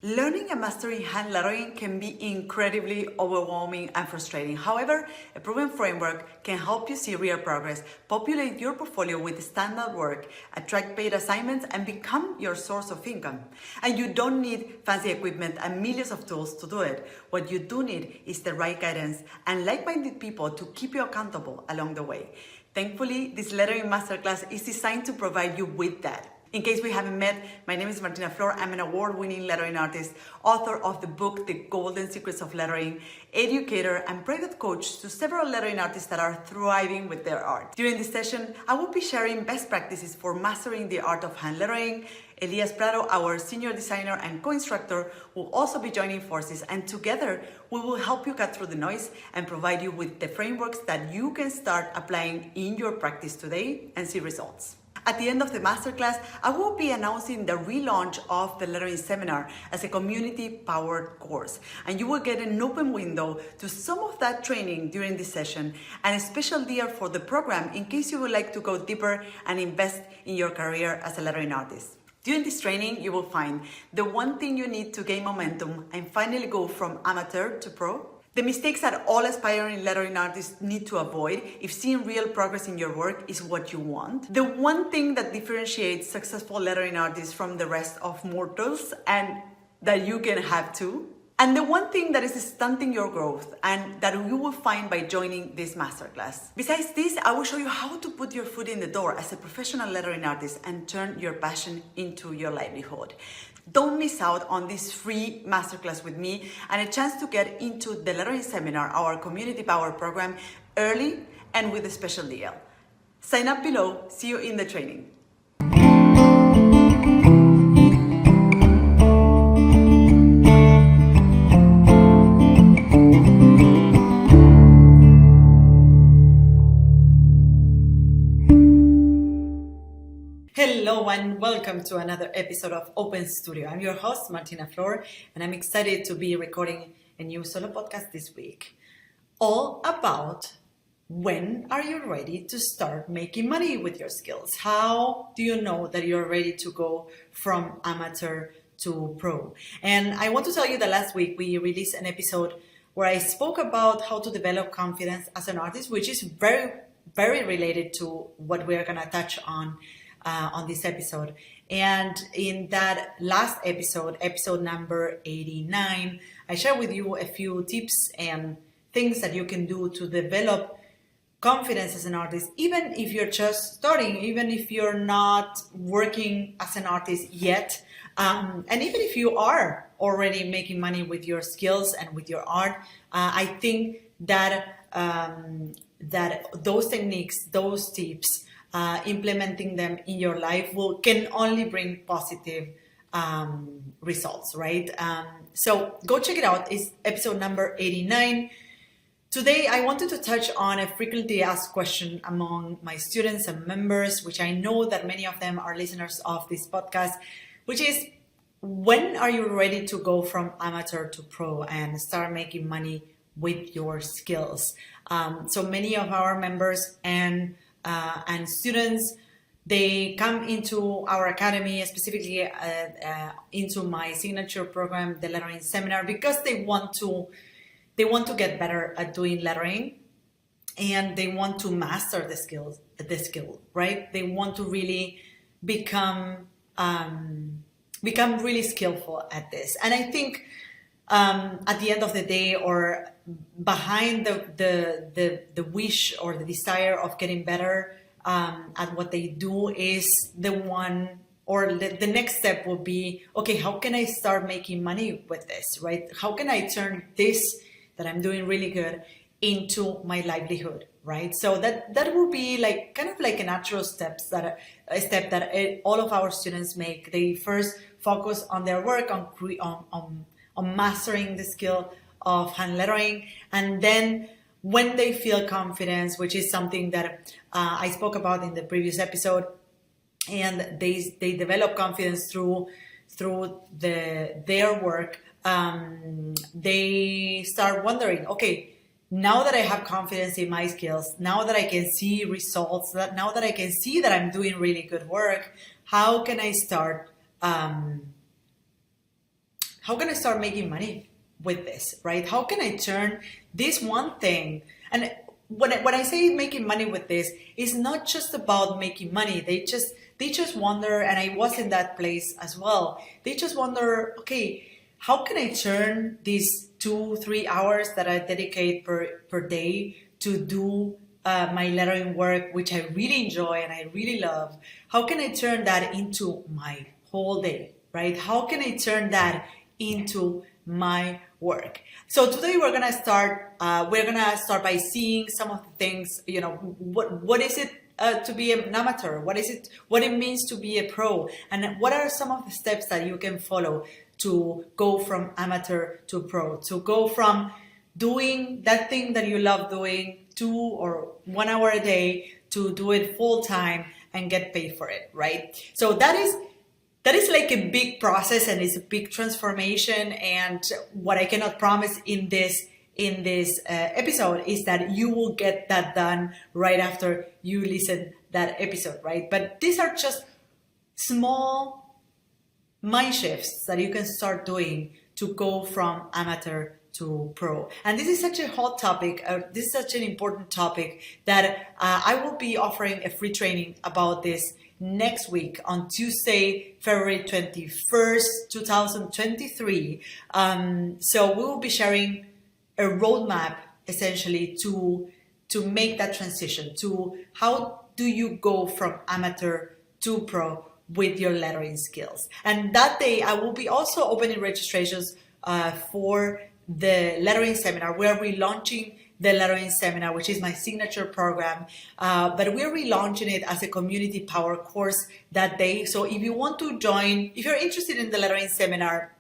Learning and mastering hand lettering can be incredibly overwhelming and frustrating. However, a proven framework can help you see real progress, populate your portfolio with standard work, attract paid assignments, and become your source of income. And you don't need fancy equipment and millions of tools to do it. What you do need is the right guidance and like-minded people to keep you accountable along the way. Thankfully, this lettering masterclass is designed to provide you with that. In case we haven't met, my name is Martina Flor. I'm an award-winning lettering artist, author of the book, The Golden Secrets of Lettering, educator and private coach to several lettering artists that are thriving with their art. During this session, I will be sharing best practices for mastering the art of hand lettering. Elias Prado, our senior designer and co-instructor, will also be joining forces, and together we will help you cut through the noise and provide you with the frameworks that you can start applying in your practice today and see results. At the end of the masterclass, I will be announcing the relaunch of the lettering seminar as a community-powered course, and you will get an open window to some of that training during this session and a special deal for the program in case you would like to go deeper and invest in your career as a lettering artist. During this training, you will find the one thing you need to gain momentum and finally go from amateur to pro, the mistakes that all aspiring lettering artists need to avoid if seeing real progress in your work is what you want, the one thing that differentiates successful lettering artists from the rest of mortals and that you can have too, and the one thing that is stunting your growth and that you will find by joining this masterclass. Besides this, I will show you how to put your foot in the door as a professional lettering artist and turn your passion into your livelihood. Don't miss out on this free masterclass with me and a chance to get into the lettering seminar, our community power program, early and with a special deal. Sign up below. See you in the training. Hello and welcome to another episode of Open Studio. I'm your host, Martina Flor, and I'm excited to be recording a new solo podcast this week, all about when are you ready to start making money with your skills? How do you know that you're ready to go from amateur to pro? And I want to tell you that last week we released an episode where I spoke about how to develop confidence as an artist, which is very, very related to what we're going to touch on this episode. And in that last episode number 89, I share with you a few tips and things that you can do to develop confidence as an artist, even if you're just starting, even if you're not working as an artist yet, and even if you are already making money with your skills and with your art. I think that that those techniques, those tips, implementing them in your life can only bring positive results, right? So go check it out. It's episode number 89. Today, I wanted to touch on a frequently asked question among my students and members, which I know that many of them are listeners of this podcast, which is, when are you ready to go from amateur to pro and start making money with your skills? So many of our members and students, they come into our academy, specifically into my signature program, the lettering seminar, because they want to get better at doing lettering, and they want to master the skill, right? They want to really become really skillful at this. And I think at the end of the day, or behind the wish or the desire of getting better at what they do, is the one, or the next step will be, okay, how can I start making money with this, right? How can I turn this that I'm doing really good into my livelihood, right? So that will be like kind of like a natural step that all of our students make. They first focus on their work, on mastering the skill of hand lettering, and then when they feel confidence, which is something that I spoke about in the previous episode, and they develop confidence through their work, they start wondering, okay, now that I have confidence in my skills, now that I can see results, now that I can see that I'm doing really good work, how can I start how can I start making money with this, right? How can I turn this one thing? And when I say making money with this, it's not just about making money. They just wonder, and I was in that place as well. They just wonder, okay, how can I turn these 2-3 hours that I dedicate per day to do my lettering work, which I really enjoy and I really love? How can I turn that into my whole day, right? How can I turn that into my work? So today we're gonna start. We're gonna start by seeing some of the things. You know, what is it to be an amateur? What is it? What it means to be a pro? And what are some of the steps that you can follow to go from amateur to pro? To go from doing that thing that you love doing 2 or 1 hour a day to do it full time and get paid for it, right? So that is like a big process and it's a big transformation. And what I cannot promise in this episode is that you will get that done right after you listen that episode, right? But these are just small mind shifts that you can start doing to go from amateur to pro. And this is such a hot topic. This is such an important topic that I will be offering a free training about this next week on Tuesday, February 21st, 2023. So we will be sharing a roadmap essentially to make that transition to how do you go from amateur to pro with your lettering skills. And that day I will be also opening registrations for the lettering seminar. We're relaunching the lettering seminar, which is my signature program, but we're relaunching it as a community power course that day. So if you want to join, if you're interested in the lettering seminar,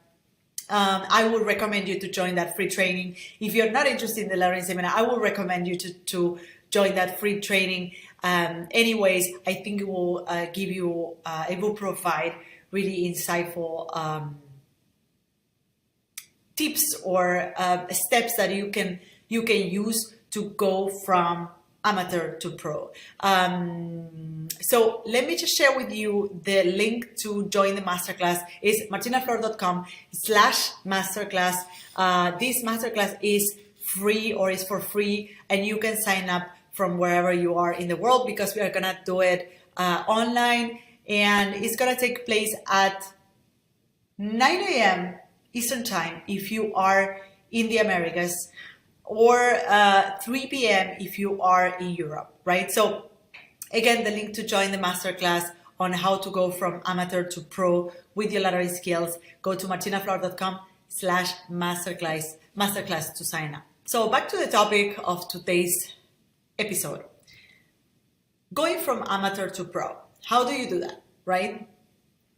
I would recommend you to join that free training. If you're not interested in the lettering seminar, I would recommend you to join that free training. Anyways, I think it will give you, it will provide really insightful tips or steps that you can use to go from amateur to pro. So let me just share with you the link to join the masterclass. Is martinaflor.com/masterclass. This masterclass is free or is for free, and you can sign up from wherever you are in the world because we are gonna do it online, and it's gonna take place at 9 a.m. Eastern Time if you are in the Americas, or 3 p.m. if you are in Europe, right? So again, the link to join the masterclass on how to go from amateur to pro with your lettering skills, go to martinaflor.com/masterclass to sign up. So back to the topic of today's episode. Going from amateur to pro. How do you do that, right?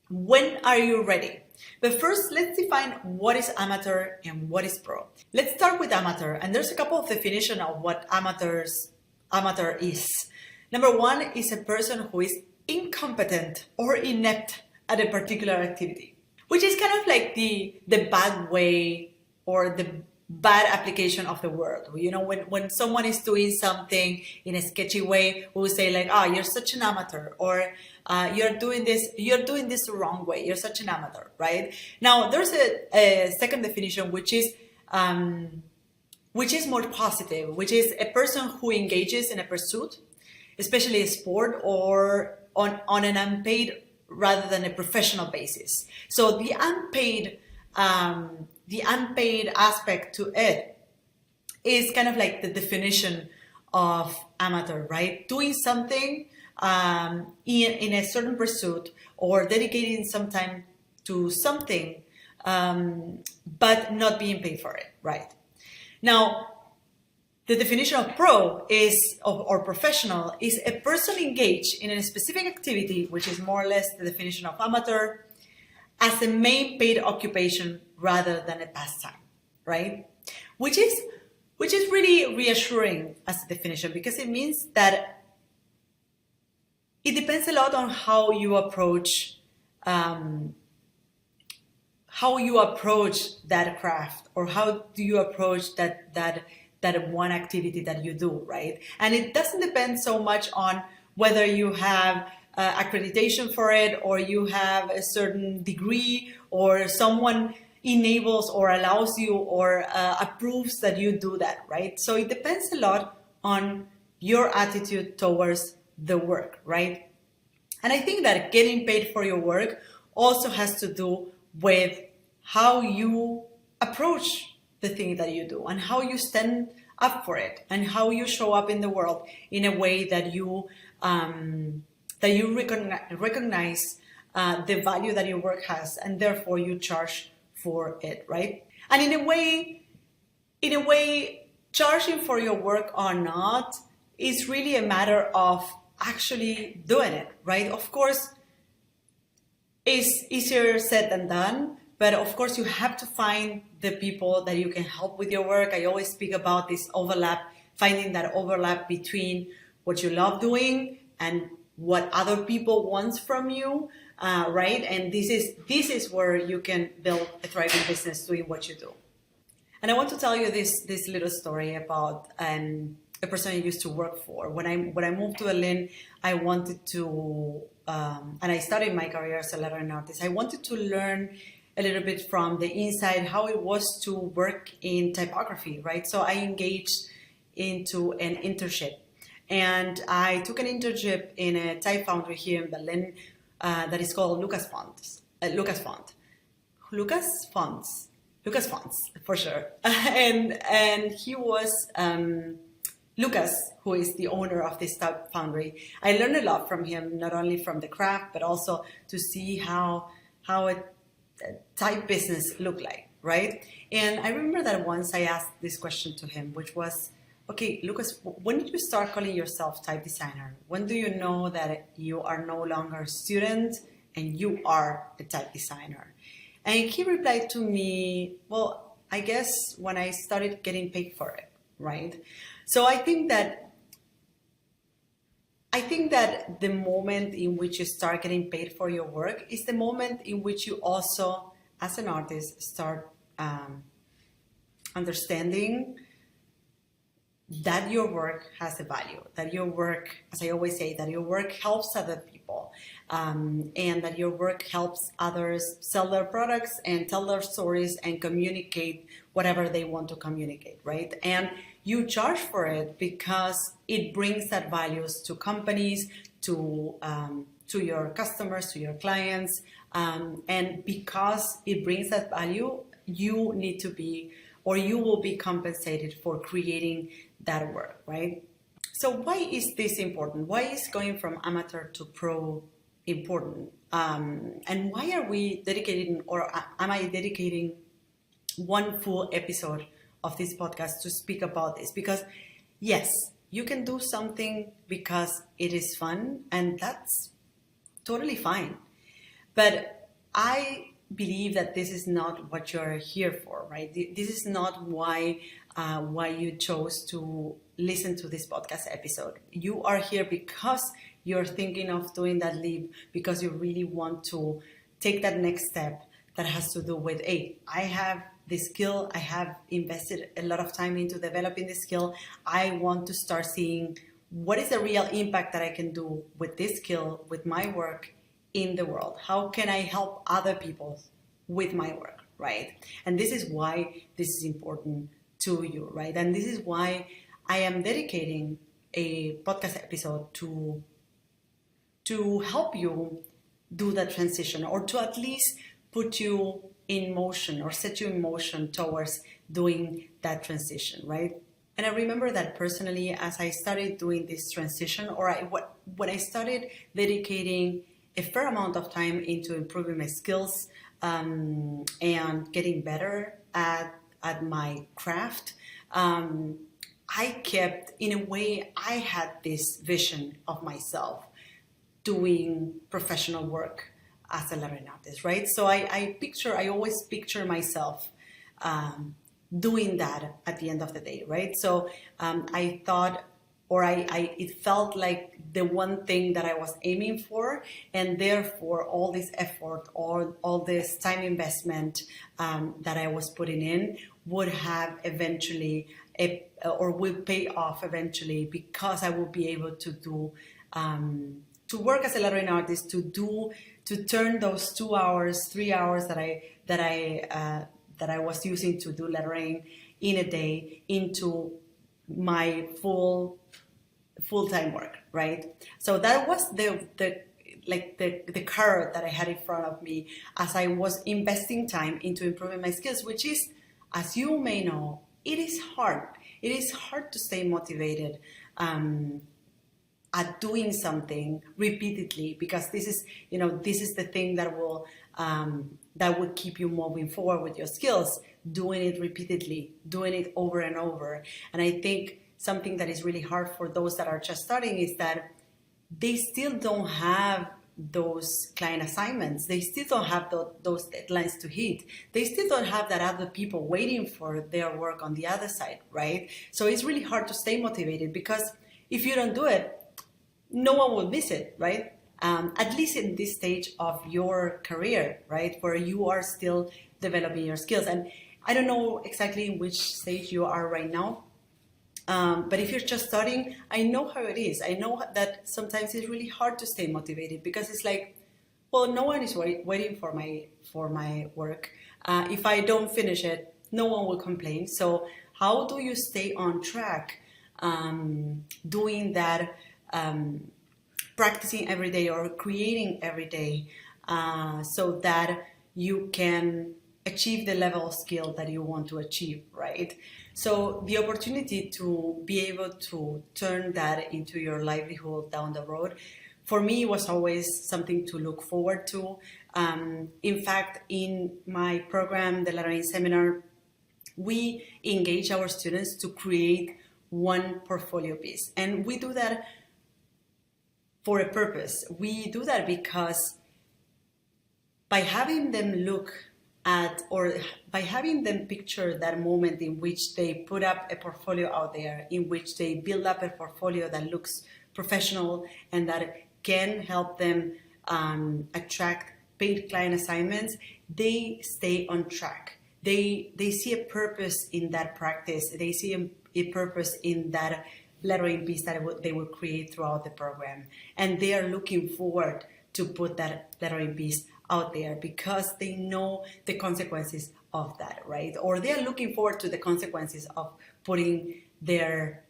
When are you ready? But first, let's define what is amateur and what is pro. Let's start with amateur, and there's a couple of definitions of what amateur is. Number one is a person who is incompetent or inept at a particular activity, which is kind of like the bad way or the bad application of the word. You know, when someone is doing something in a sketchy way, we will say like, "Ah, you're such an amateur," or you're doing this the wrong way. You're such an amateur, right? Now, there's a second definition, which is more positive, which is a person who engages in a pursuit, especially a sport, or on an unpaid rather than a professional basis. So the unpaid aspect to it is kind of like the definition of amateur, right? Doing something in a certain pursuit or dedicating some time to something, but not being paid for it, right? Now, the definition of pro or professional is a person engaged in a specific activity, which is more or less the definition of amateur, as a main paid occupation rather than a pastime, right? Which is really reassuring as a definition, because it means that it depends a lot on how you approach that craft, or how do you approach that one activity that you do, right? And it doesn't depend so much on whether you have accreditation for it, or you have a certain degree, or someone enables or allows you or approves that you do that, right? So it depends a lot on your attitude towards the work, right? And I think that getting paid for your work also has to do with how you approach the thing that you do and how you stand up for it and how you show up in the world in a way that you recognize the value that your work has, and therefore you charge for it, right? And in a way, charging for your work or not is really a matter of actually doing it, right? Of course, it's easier said than done, but of course you have to find the people that you can help with your work. I always speak about this overlap, finding that overlap between what you love doing and what other people want from you, right? And this is where you can build a thriving business doing what you do. And I want to tell you this little story about a person I used to work for. When I moved to Berlin, I wanted to, and I started my career as a lettering artist. I wanted to learn a little bit from the inside how it was to work in typography, right? So I engaged into an internship, and I took an internship in a type foundry here in Berlin that is called Lucas Fonts, Lucas Fonts for sure. and he was Lucas, who is the owner of this type foundry. I learned a lot from him, not only from the craft, but also to see how a type business looked like, right? And I remember that once I asked this question to him, which was, okay, Lucas, when did you start calling yourself type designer? When do you know that you are no longer a student and you are a type designer? And he replied to me, well, I guess when I started getting paid for it, right? So I think that the moment in which you start getting paid for your work is the moment in which you also, as an artist, start understanding that your work has a value, that your work, as I always say, that your work helps other people, and that your work helps others sell their products and tell their stories and communicate whatever they want to communicate, right? And you charge for it because it brings that values to companies, to your customers, to your clients, and because it brings that value, you need to be, or you will be compensated for creating that work, right? So why is this important? Why is going from amateur to pro important? And why are we dedicating, or am I dedicating one full episode of this podcast to speak about this? Because yes, you can do something because it is fun, and that's totally fine. But I believe that this is not what you're here for, right? This is not why you chose to listen to this podcast episode. You are here because you're thinking of doing that leap, because you really want to take that next step that has to do with, hey, I have this skill, I have invested a lot of time into developing this skill. I want to start seeing what is the real impact that I can do with this skill, with my work in the world. How can I help other people with my work, right? And this is why this is important to you, right? And this is why I am dedicating a podcast episode to help you do that transition, or to at least put you in motion or set you in motion towards doing that transition, right? And I remember that personally, as I started doing this transition, or when I started dedicating a fair amount of time into improving my skills and getting better at my craft, I kept, in a way, I had this vision of myself doing professional work as a lettering artist, right? So I always picture myself doing that at the end of the day, right? So I thought, or it felt like the one thing that I was aiming for, and therefore all this effort, all this time investment that I was putting in would have eventually, or will pay off eventually, because I will be able to do, to work as a lettering artist, to to turn those 2 hours, 3 hours that I was using to do lettering in a day into my full-time work, right? So that was the carrot that I had in front of me as I was investing time into improving my skills, which is, as you may know, it is hard. It is hard to stay motivated at doing something repeatedly, because this is the thing that will keep you moving forward with your skills, doing it repeatedly, doing it over and over. And I think something that is really hard for those that are just starting is that they still don't have those client assignments. They still don't have those deadlines to hit. They still don't have that other people waiting for their work on the other side, right? So it's really hard to stay motivated, because if you don't do it, no one will miss it, right? At least in this stage of your career, right? Where you are still developing your skills. And I don't know exactly in which stage you are right now. But if you're just starting, I know how it is. I know that sometimes it's really hard to stay motivated, because it's like, well, no one is waiting for my work. If I don't finish it, no one will complain. So how do you stay on track doing that, practicing every day or creating every day, so that you can achieve the level of skill that you want to achieve, right? So the opportunity to be able to turn that into your livelihood down the road, for me, was always something to look forward to. In fact, in my program, the Lettering Seminar, we engage our students to create one portfolio piece. And we do that for a purpose. We do that because by having them look at, or by having them picture that moment in which they put up a portfolio out there, in which they build up a portfolio that looks professional and that can help them attract paid client assignments, they stay on track. They see a purpose in that practice. They see a purpose in that lettering piece that they will create throughout the program. And they are looking forward to put that lettering piece out there, because they know the consequences of that, right? Or they are looking forward to the consequences of putting their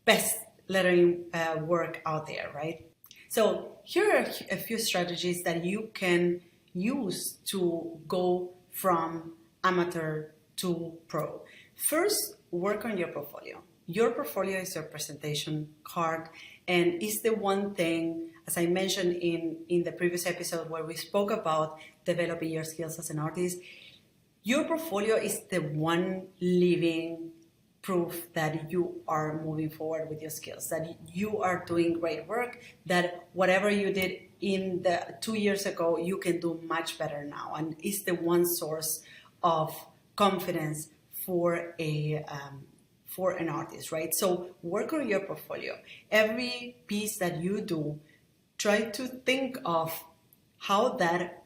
best lettering work out there, right? So here are a few strategies that you can use to go from amateur to pro. First, work on your portfolio. Your portfolio is your presentation card, and is the one thing, as I mentioned in the previous episode where we spoke about developing your skills as an artist, your portfolio is the one living proof that you are moving forward with your skills, that you are doing great work, that whatever you did in the 2 years ago, you can do much better now. And it's the one source of confidence for an artist, right? So work on your portfolio. Every piece that you do, try to think of how that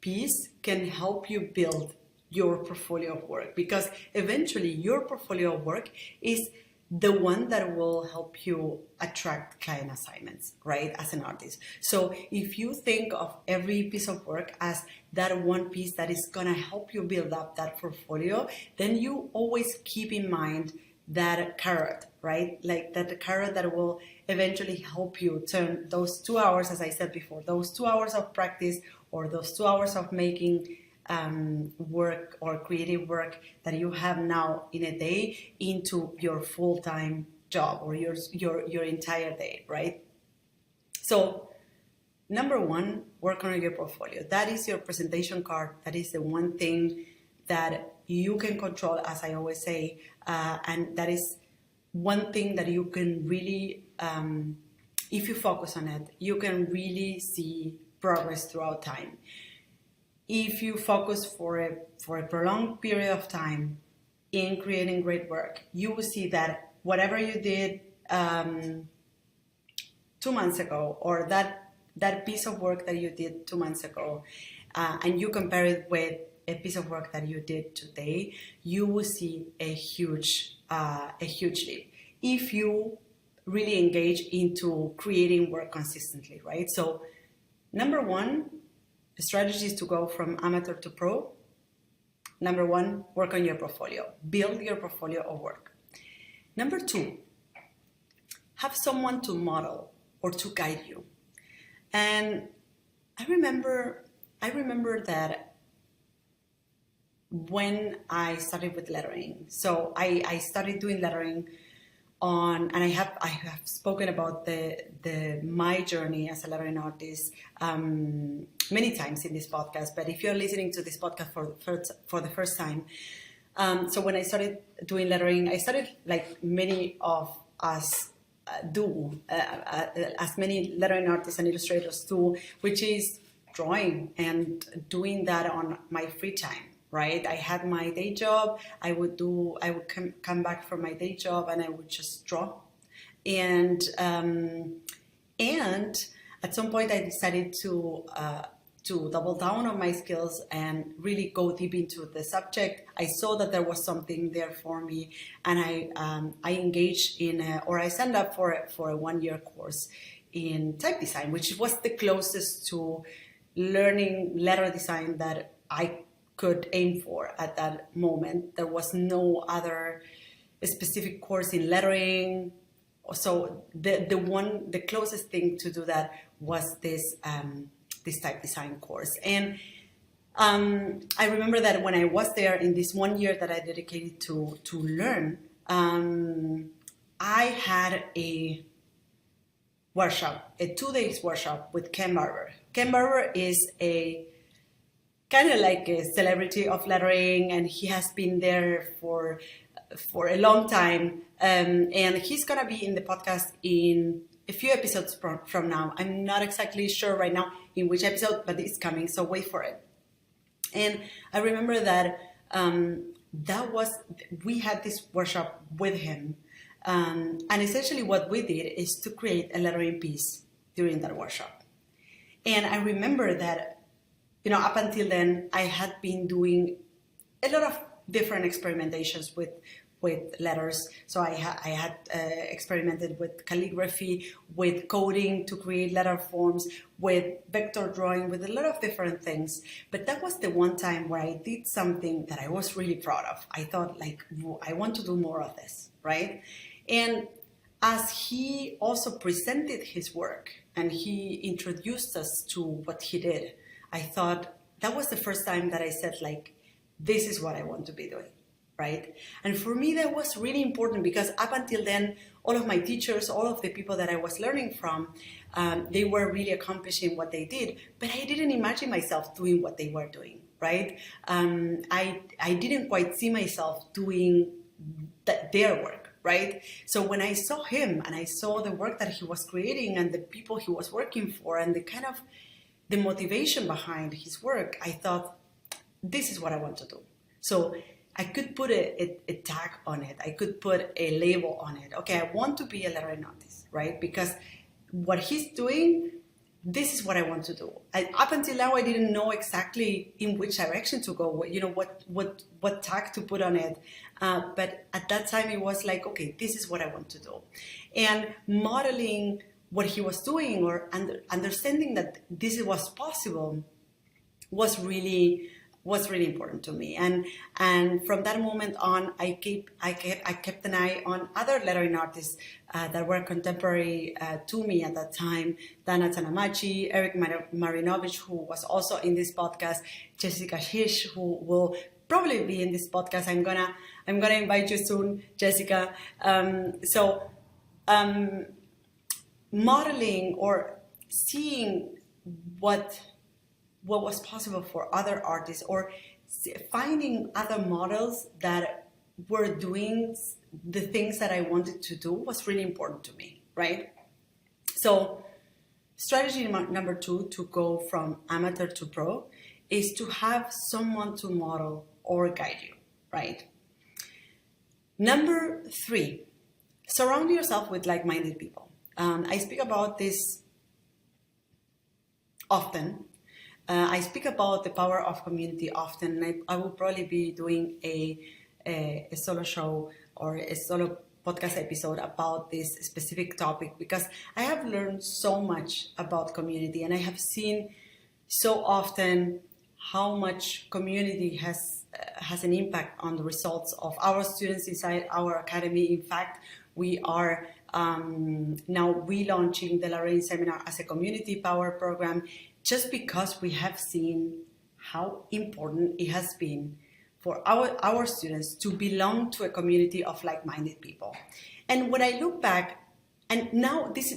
piece can help you build your portfolio of work, because eventually your portfolio of work is the one that will help you attract client assignments, right, as an artist. So if you think of every piece of work as that one piece that is gonna help you build up that portfolio, then you always keep in mind that carrot, right? Like that carrot that will eventually help you turn those 2 hours, as I said before, those 2 hours of practice, or those 2 hours of making work or creative work that you have now in a day, into your full-time job, or your entire day, right? So number one, work on your portfolio. That is your presentation card. That is the one thing that you can control, as I always say, and that is one thing that you can really, if you focus on it, you can really see progress throughout time. If you focus for a prolonged period of time in creating great work, you will see that whatever you did 2 months ago, or that piece of work that you did 2 months ago, and you compare it with a piece of work that you did today, you will see a huge leap if you really engage into creating work consistently, right? So number one, strategies to go from amateur to pro. Number one, work on your portfolio. Build your portfolio of work. Number two, have someone to model or to guide you. And I remember that when I started with lettering, so I started doing lettering on, and I have spoken about my journey as a lettering artist many times in this podcast. But if you're listening to this podcast for the first time, so when I started doing lettering, I started like many of us do, as many lettering artists and illustrators do, which is drawing and doing that on my free time. Right, I had my day job. I would come back from my day job and I would just draw, and at some point I decided to double down on my skills and really go deep into the subject. I saw that there was something there for me, and I engaged in I signed up for a 1-year course in type design, which was the closest to learning letter design that I could aim for at that moment. There was no other specific course in lettering, so the closest thing to do that was this type design course. And I remember that when I was there in this 1 year that I dedicated to learn, I had a workshop, a 2-day workshop with Ken Barber. Ken Barber is a kind of like a celebrity of lettering, and he has been there for a long time. And he's gonna be in the podcast in a few episodes from now. I'm not exactly sure right now in which episode, but it's coming, so wait for it. And I remember that we had this workshop with him, and essentially what we did is to create a lettering piece during that workshop. And I remember that, up until then, I had been doing a lot of different experimentations with letters. So I had experimented with calligraphy, with coding to create letter forms, with vector drawing, with a lot of different things. But that was the one time where I did something that I was really proud of. I thought, I want to do more of this, right? And as he also presented his work and he introduced us to what he did, I thought that was the first time that I said, this is what I want to be doing, right? And for me, that was really important because up until then, all of my teachers, all of the people that I was learning from, they were really accomplishing what they did, but I didn't imagine myself doing what they were doing, right? I didn't quite see myself doing their work, right? So when I saw him and I saw the work that he was creating and the people he was working for and the motivation behind his work, I thought, this is what I want to do. So I could put a tag on it. I could put a label on it. Okay, I want to be a lettering artist, right? Because what he's doing, this is what I want to do. Up until now, I didn't know exactly in which direction to go, what tag to put on it. But at that time, it was like, okay, this is what I want to do. And modeling what he was doing or understanding that this was possible was really important to me. And from that moment on, I kept an eye on other lettering artists that were contemporary to me at that time. Dana Tanamachi, Eric Marinovich, who was also in this podcast, Jessica Hish, who will probably be in this podcast. I'm gonna invite you soon, Jessica. Modeling or seeing what was possible for other artists or finding other models that were doing the things that I wanted to do was really important to me, right? So strategy number 2 to go from amateur to pro is to have someone to model or guide you, right? Number 3, surround yourself with like-minded people. I speak about this often. I speak about the power of community often. I will probably be doing a solo show or a solo podcast episode about this specific topic because I have learned so much about community and I have seen so often how much community has an impact on the results of our students inside our academy. In fact, we are now relaunching the Learning Seminar as a community power program, just because we have seen how important it has been for our students to belong to a community of like-minded people. And when I look back, and now this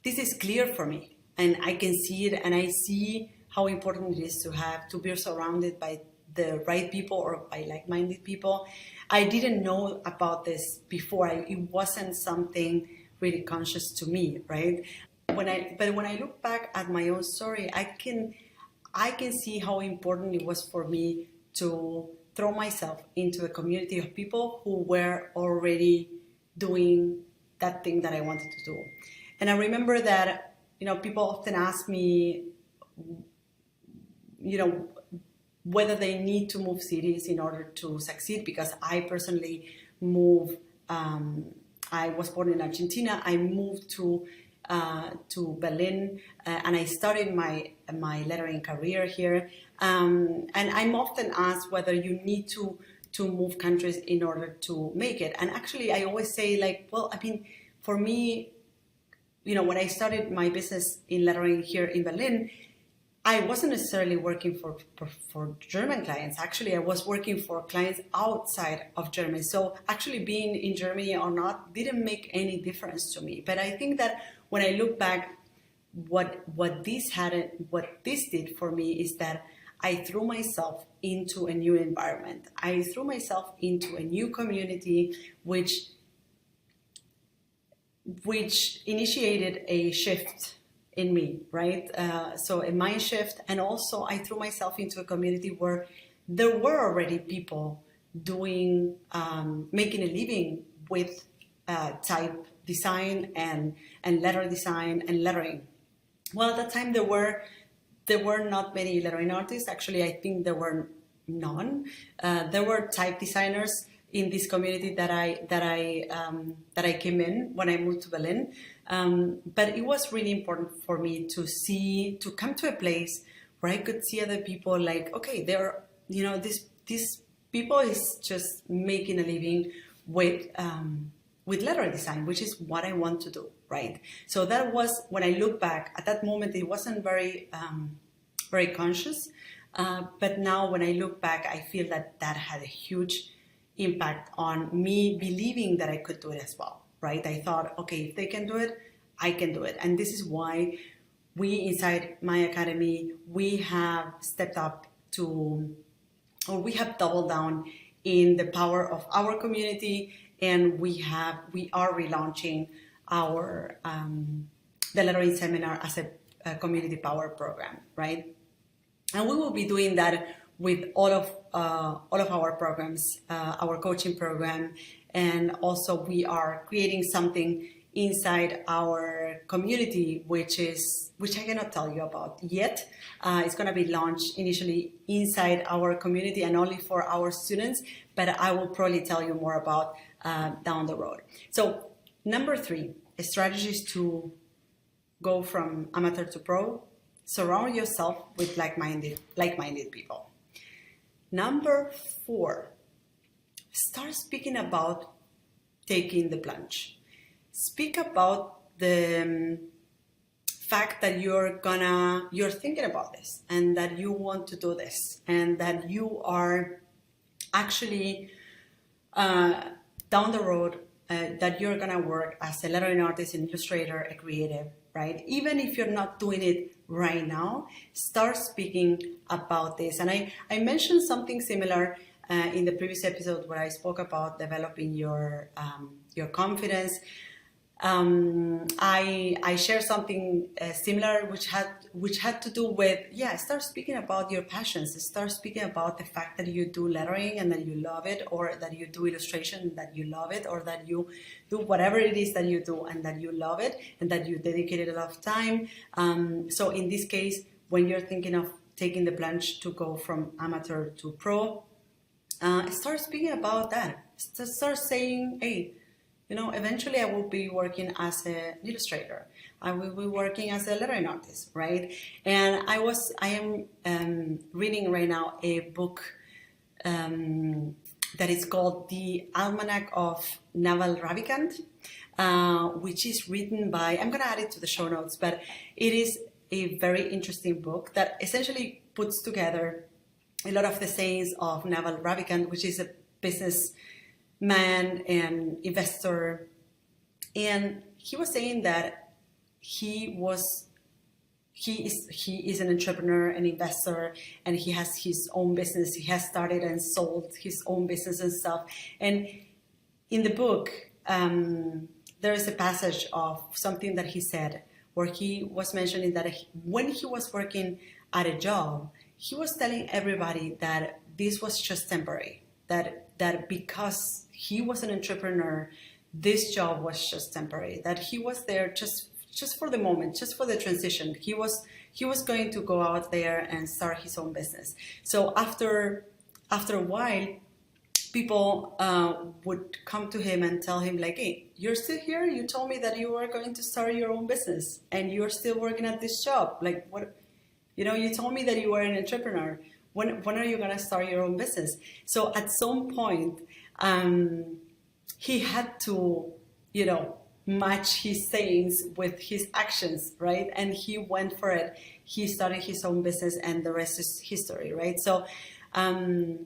is clear for me, and I can see it, and I see how important it is to be surrounded by the right people or by like-minded people. I didn't know about this before. It wasn't something really conscious to me, right? When I look back at my own story, I can see how important it was for me to throw myself into a community of people who were already doing that thing that I wanted to do. And I remember that, people often ask me, whether they need to move cities in order to succeed, because I personally I was born in Argentina. I moved to Berlin, and I started my lettering career here. And I'm often asked whether you need to move countries in order to make it. And actually, I always say, for me, when I started my business in lettering here in Berlin, I wasn't necessarily working for German clients. Actually, I was working for clients outside of Germany. So actually being in Germany or not didn't make any difference to me. But I think that when I look back, what this did for me is that I threw myself into a new environment. I threw myself into a new community, which initiated a shift in me, right? So a mind shift, and also I threw myself into a community where there were already people doing, making a living with type design and letter design and lettering. Well, at that time there were not many lettering artists. Actually, I think there were none. There were type designers in this community that I came in when I moved to Berlin. But it was really important for me to come to a place where I could see other people like, okay, these people is just making a living with letter design, which is what I want to do, right? So that was, when I look back at that moment, it wasn't very conscious. But now when I look back, I feel that had a huge impact on me believing that I could do it as well, right? I thought, okay, if they can do it, I can do it. And this is why we inside my academy, we have stepped up we have doubled down in the power of our community, and we are relaunching our the lettering seminar as a community power program, right? And we will be doing that with all of our programs, our coaching program, and also we are creating something inside our community, which I cannot tell you about yet. It's going to be launched initially inside our community and only for our students, but I will probably tell you more about down the road. So number 3, strategies to go from amateur to pro: surround yourself with like-minded people. Number 4, start speaking about taking the plunge. Speak about the fact that you're thinking about this, and that you want to do this, and that you are actually down the road, that you're gonna work as a lettering artist, an illustrator, a creative, right? Even if you're not doing it right now, start speaking about this. And I mentioned something similar in the previous episode where I spoke about developing your confidence. I shared something similar, which had to do with, start speaking about your passions. Start speaking about the fact that you do lettering and that you love it, or that you do illustration and that you love it, or that you do whatever it is that you do and that you love it and that you dedicated a lot of time. So in this case, when you're thinking of taking the plunge to go from amateur to pro, start speaking about that. Start saying, hey, Eventually I will be working as an illustrator. I will be working as a lettering artist, right? And I am reading right now a book that is called The Almanac of Naval Ravikant, which is written by, I'm going to add it to the show notes, but it is a very interesting book that essentially puts together a lot of the sayings of Naval Ravikant, which is a businessman and investor. And he was saying that he is an entrepreneur, an investor, and he has his own business. He has started and sold his own business and stuff. And in the book, there is a passage of something that he said where he was mentioning that when he was working at a job, he was telling everybody that this was just temporary, that because he was an entrepreneur, this job was just temporary, that he was there just for the moment, just for the transition. He was going to go out there and start his own business. So after a while, people would come to him and tell him like, hey, you're still here? You told me that you were going to start your own business and you're still working at this job. Like, what? You told me that you were an entrepreneur. When are you going to start your own business? So at some point, he had to, match his sayings with his actions, right? And he went for it. He started his own business and the rest is history, right? So, and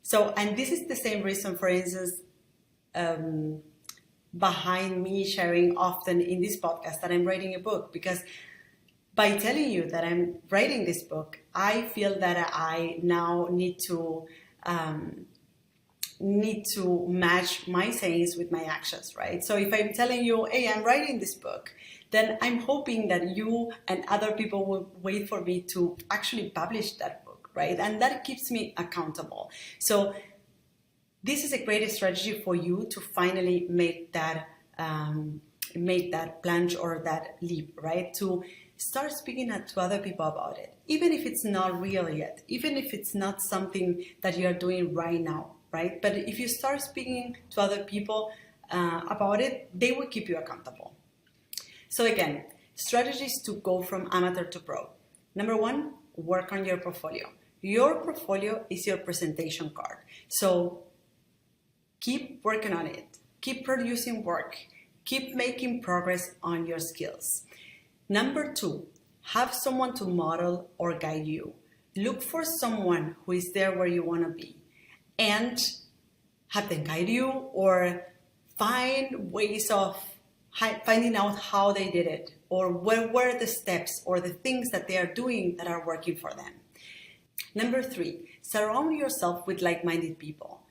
this is the same reason, for instance, behind me sharing often in this podcast that I'm writing a book, because by telling you that I'm writing this book, I feel that I now need to match my sayings with my actions, right? So if I'm telling you, hey, I'm writing this book, then I'm hoping that you and other people will wait for me to actually publish that book, right? And that keeps me accountable. So this is a great strategy for you to finally make that plunge or that leap, right? To start speaking to other people about it, even if it's not real yet, even if it's not something that you're doing right now, right? But if you start speaking to other people about it, they will keep you accountable. So again, strategies to go from amateur to pro. Number one, work on your portfolio. Your portfolio is your presentation card. So keep working on it. Keep producing work. Keep making progress on your skills. Number two, have someone to model or guide you. Look for someone who is there where you want to be and have them guide you, or find ways of finding out how they did it, or what were the steps or the things that they are doing that are working for them. Number three, surround yourself with like-minded people.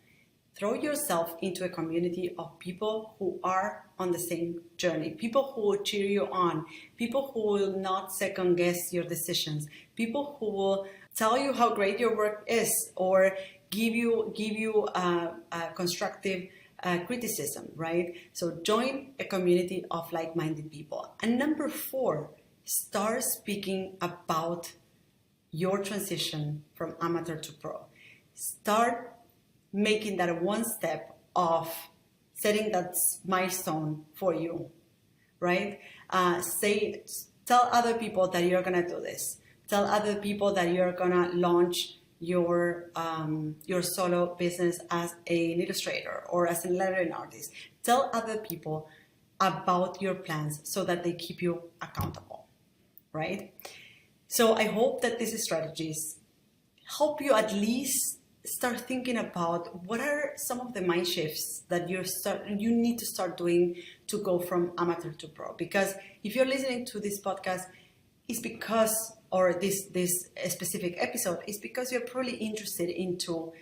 Throw yourself into a community of people who are on the same journey, people who will cheer you on, people who will not second guess your decisions, people who will tell you how great your work is or give you constructive criticism, right? So join a community of like-minded people. And number four, start speaking about your transition from amateur to pro. Start making that one step of setting that milestone for you, right? Tell other people that you're gonna do this. Tell other people that you're gonna launch your solo business as an illustrator or as a lettering artist. Tell other people about your plans so that they keep you accountable, right? So I hope that these strategies help you at least start thinking about what are some of the mind shifts that you need to start doing to go from amateur to pro. Because if you're listening to this podcast, it's because, or this specific episode, is because you're probably interested into,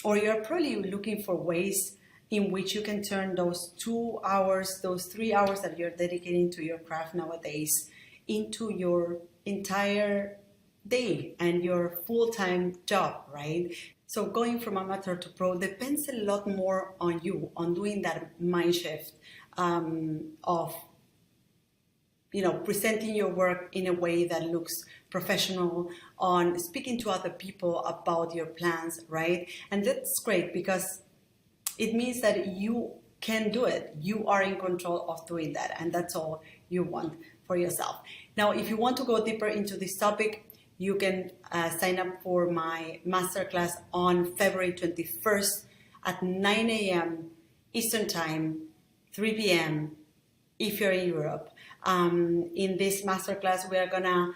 or you're probably looking for ways in which you can turn those 2 hours, those 3 hours that you're dedicating to your craft nowadays into your entire day and your full-time job, right? So going from amateur to pro depends a lot more on you, on doing that mind shift of presenting your work in a way that looks professional, on speaking to other people about your plans, right? And that's great because it means that you can do it. You are in control of doing that, and that's all you want for yourself. Now, if you want to go deeper into this topic, you can sign up for my masterclass on February 21st at 9 a.m. Eastern Time, 3 p.m. if you're in Europe. In this masterclass, we're gonna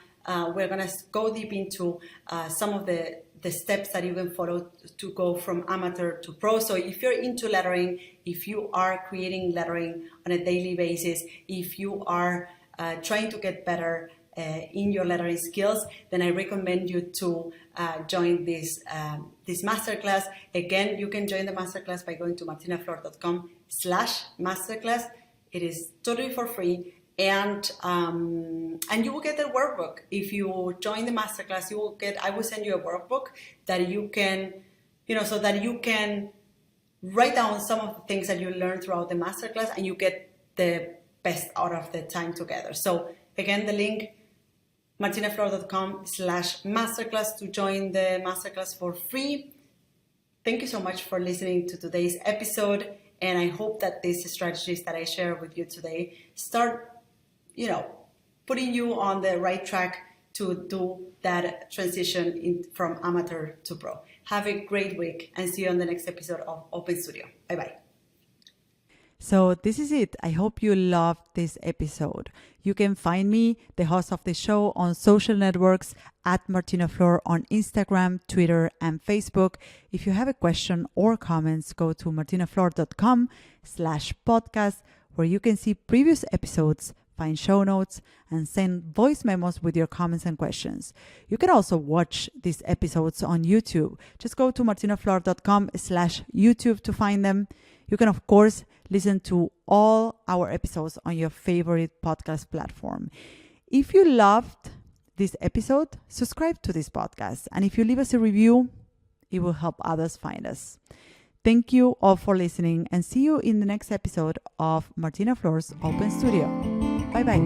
go deep into some of the steps that you can follow to go from amateur to pro. So if you're into lettering, if you are creating lettering on a daily basis, if you are trying to get better in your lettering skills, then I recommend you to join this masterclass. Again, you can join the masterclass by going to martinaflor.com/masterclass. It is totally for free, and you will get the workbook. If you join the masterclass, I will send you a workbook that you can, so that you can write down some of the things that you learned throughout the masterclass, and you get the best out of the time together. So again, the link, martinaflor.com/masterclass to join the masterclass for free. Thank you so much for listening to today's episode, and I hope that these strategies that I share with you today start, putting you on the right track to do that transition from amateur to pro. Have a great week, and see you on the next episode of Open Studio. Bye-bye. So this is it. I hope you loved this episode. You can find me, the host of the show, on social networks at Martina Flor on Instagram, Twitter, and Facebook. If you have a question or comments, go to martinaflor.com/podcast, where you can see previous episodes, find show notes, and send voice memos with your comments and questions. You can also watch these episodes on YouTube. Just go to martinaflor.com/YouTube to find them. You can, of course, listen to all our episodes on your favorite podcast platform. If you loved this episode, subscribe to this podcast. And if you leave us a review, it will help others find us. Thank you all for listening, and see you in the next episode of Martina Flor's Open Studio. Bye-bye.